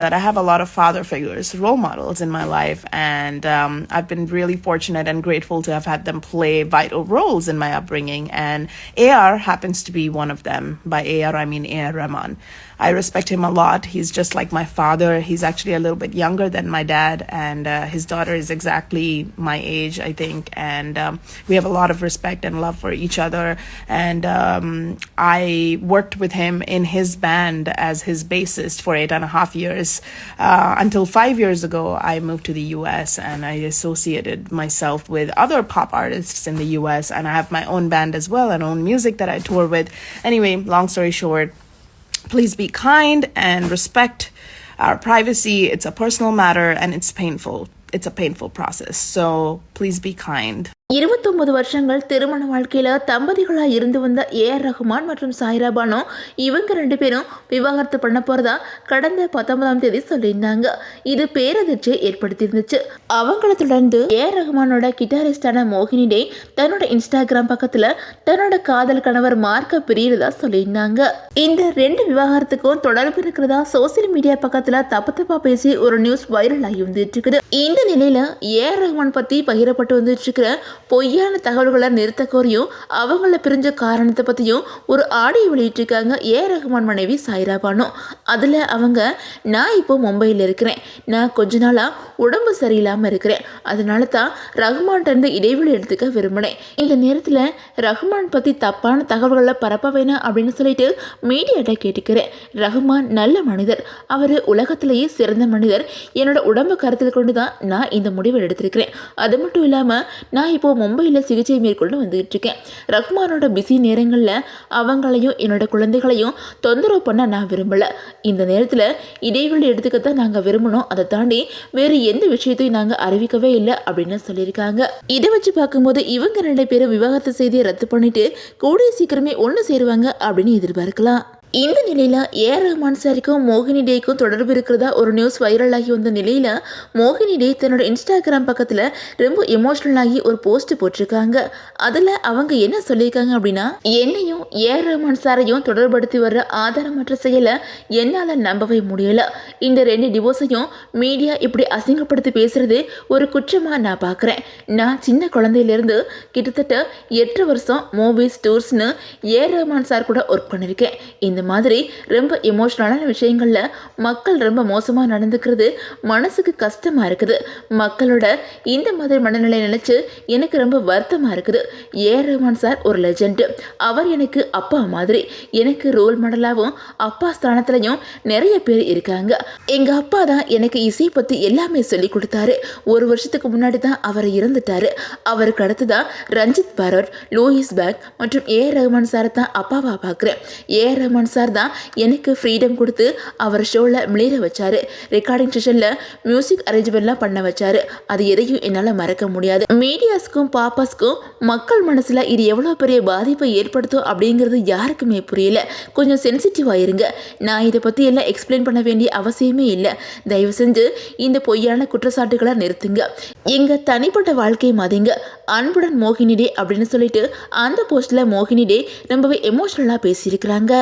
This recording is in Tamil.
that I have a lot of father figures, role models in my life, and I've been really fortunate and grateful to have had them play vital roles in my upbringing. And AR happens to be one of them. By AR, I mean A.R. Rahman. I respect him a lot. He's just like my father. He's actually a little bit younger than my dad, and his daughter is exactly my age, I think. And we have a lot of respect and love for each other. And I worked with him in his band as his bassist for 8.5 years. Until 5 years ago, I moved to the US and I associated myself with other pop artists in the US, and I have my own band as well and own music that I tour with. Anyway, long story short, please be kind and respect our privacy. It's a personal matter and it's painful. It's a painful process. So please be kind. 29 வருஷங்கள் திருமண வாழ்க்கையில் தம்பதிகளாக இருந்து வந்த ஏஆர் ரஹ்மான் மற்றும் சாய்ரா பானு இவங்க 2 பேரும் விவாகரத்து பண்ண போகிறதா கடந்த 19ஆம் தேதி சொல்லியிருந்தாங்க. இது பேரதிர்ச்சியை ஏற்படுத்தியிருந்துச்சு. அவங்கள தொடர்ந்து ஏஆர் ரஹ்மானோட கிட்டாரிஸ்டான மோகினி டே தன்னோட இன்ஸ்டாகிராம் பக்கத்தில் தன்னோட காதல் கணவர் மார்க்க பிரியறதா சொல்லியிருந்தாங்க. இந்த 2 விவாகரத்துக்கும் தொடர்பு இருக்கிறதா சோசியல் மீடியா பக்கத்தில் தப்பு பேசி ஒரு நியூஸ் வைரல் ஆகி வந்துட்டு இருக்குது. இந்த நிலையில் ஏஆர் ரஹ்மான் பற்றி பகிரப்பட்டு வந்துட்டு இருக்கிற பொய்யான தகவல்களை நிறுத்த கோரியும் அவங்கள பிரிஞ்ச காரணத்தை பற்றியும் ஒரு ஆடியோ வெளியிட்டிருக்காங்க ஏஆர் ரஹ்மான் மனைவி சாய்ரா பானு. அதில் அவங்க, நான் இப்போ மும்பையில் இருக்கிறேன், நான் கொஞ்ச நாளாக உடம்பு சரியில்லாமல் இருக்கிறேன், அதனால தான் ரஹ்மான்கிட்ட இடைவெளி எடுத்துக்க விரும்பினேன். இந்த நேரத்தில் ரஹ்மான் பற்றி தப்பான தகவல்களை பரப்ப வேணாம் அப்படின்னு சொல்லிட்டு மீடியாட்ட கேட்டுக்கிறேன். ரஹ்மான் நல்ல மனிதர், அவர் உலகத்திலேயே சிறந்த மனிதர். என்னோட உடம்பு கருத்தில் கொண்டு தான் நான் இந்த முடிவை எடுத்திருக்கிறேன். அது மட்டும் இல்லாமல் நான் இப்போ மும்பையில் சிகிச்சை மேற்கொண்டு வந்துகிட்டு இருக்கேன். ரஹ்மானோட பிஸி நேரங்களில் அவங்களையும் என்னோட குழந்தைகளையும் தொந்தரவு பண்ண நான் விரும்பலை. இந்த நேரத்தில் இடைவெளி எடுத்துக்கத்தான் நாங்கள் விரும்பணும். அதை தாண்டி வேறு எந்த விஷயத்தையும் நாங்கள் அறிவிக்கவே இல்லை அப்படின்னு சொல்லியிருக்காங்க. இதை வச்சு பார்க்கும்போது இவங்க 2 பேரும் விவாகரத்து செய்தியை ரத்து பண்ணிட்டு கூடிய சீக்கிரமே ஒன்று சேருவாங்க அப்படின்னு எதிர்பார்க்கலாம். இந்த நிலையில் ஏஆர் ரஹ்மான் சாருக்கும் மோகினி டேக்கும் தொடர்பு இருக்கிறதா ஒரு நியூஸ் வைரல் ஆகி வந்த நிலையில் மோகினி டே தன்னோட இன்ஸ்டாகிராம் பக்கத்தில் ரொம்ப எமோஷ்னல் ஆகி ஒரு போஸ்ட் போட்டிருக்காங்க. அதில் அவங்க என்ன சொல்லியிருக்காங்க அப்படின்னா, என்னையும் ஏஆர் ரஹ்மான் சாரையும் தொடர்படுத்தி வர்ற ஆதாரமற்ற செயலை என்னால் நம்பவே முடியலை. இந்த 2 டிவோர்ஸையும் மீடியா இப்படி அசிங்கப்படுத்தி பேசுறது ஒரு குற்றமாக நான் பார்க்குறேன். நான் சின்ன குழந்தையிலேருந்து கிட்டத்தட்ட 8 வருஷம் மூவிஸ் டூர்ஸ்னு ஏஆர் ரஹ்மான் சார் கூட ஒர்க் பண்ணியிருக்கேன். இந்த மாதிரி ரொம்ப எமோஷனலான விஷயங்கள்ல மக்கள் ரொம்ப மோசமாக நடந்துக்கிறது மனசுக்கு கஷ்டமாக இருக்குது. மக்களோட இந்த மாதிரி மனநிலை நினைச்சு எனக்கு ரொம்ப வருத்தமாக இருக்குது. ஏஆர் ரஹ்மான் சார் ஒரு லெஜெண்ட். அவர் எனக்கு அப்பா மாதிரி. எனக்கு ரோல் மாடலாகவும் அப்பா ஸ்தானத்துலையும் நிறைய பேர் இருக்காங்க. எங்கள் அப்பா தான் எனக்கு இசை பற்றி எல்லாமே சொல்லி கொடுத்தாரு. 1 வருஷத்துக்கு முன்னாடி தான் அவர் இறந்துட்டாரு. அவருக்கு அடுத்துதான் ரஞ்சித் பாரர், லூயிஸ் பேக் மற்றும் ஏஆர் ரஹ்மான் சாரை தான் அப்பாவா பார்க்குறேன். ஏஆர் ரஹ்மான் சார் தான் எனக்கு ஃப்ரீடம் கொடுத்து அவர் ஷோவில் மிளிர வச்சாரு. ரெக்கார்டிங் செஷனில் மியூசிக் அரேஞ்ச்மெண்ட்லாம் பண்ண வச்சாரு. அது எதையும் என்னால் மறக்க முடியாது. மீடியாஸ்க்கும் பாப்பாஸ்க்கும் மக்கள் மனசில் இது எவ்வளோ பெரிய பாதிப்பை ஏற்படுத்தும் அப்படிங்கிறது யாருக்குமே புரியல. கொஞ்சம் சென்சிட்டிவாக இருங்க. நான் இதை பற்றி எல்லாம் எக்ஸ்பிளைன் பண்ண வேண்டிய அவசியமே இல்லை. தயவு செஞ்சு இந்த பொய்யான குற்றச்சாட்டுகளை நிறுத்துங்க. எங்கள் தனிப்பட்ட வாழ்க்கை மதிங்க. அன்புடன் மோகினி டே அப்படின்னு சொல்லிட்டு அந்த போஸ்ட்டில் மோகினி டே ரொம்பவே எமோஷ்னலாக பேசியிருக்கிறாங்க.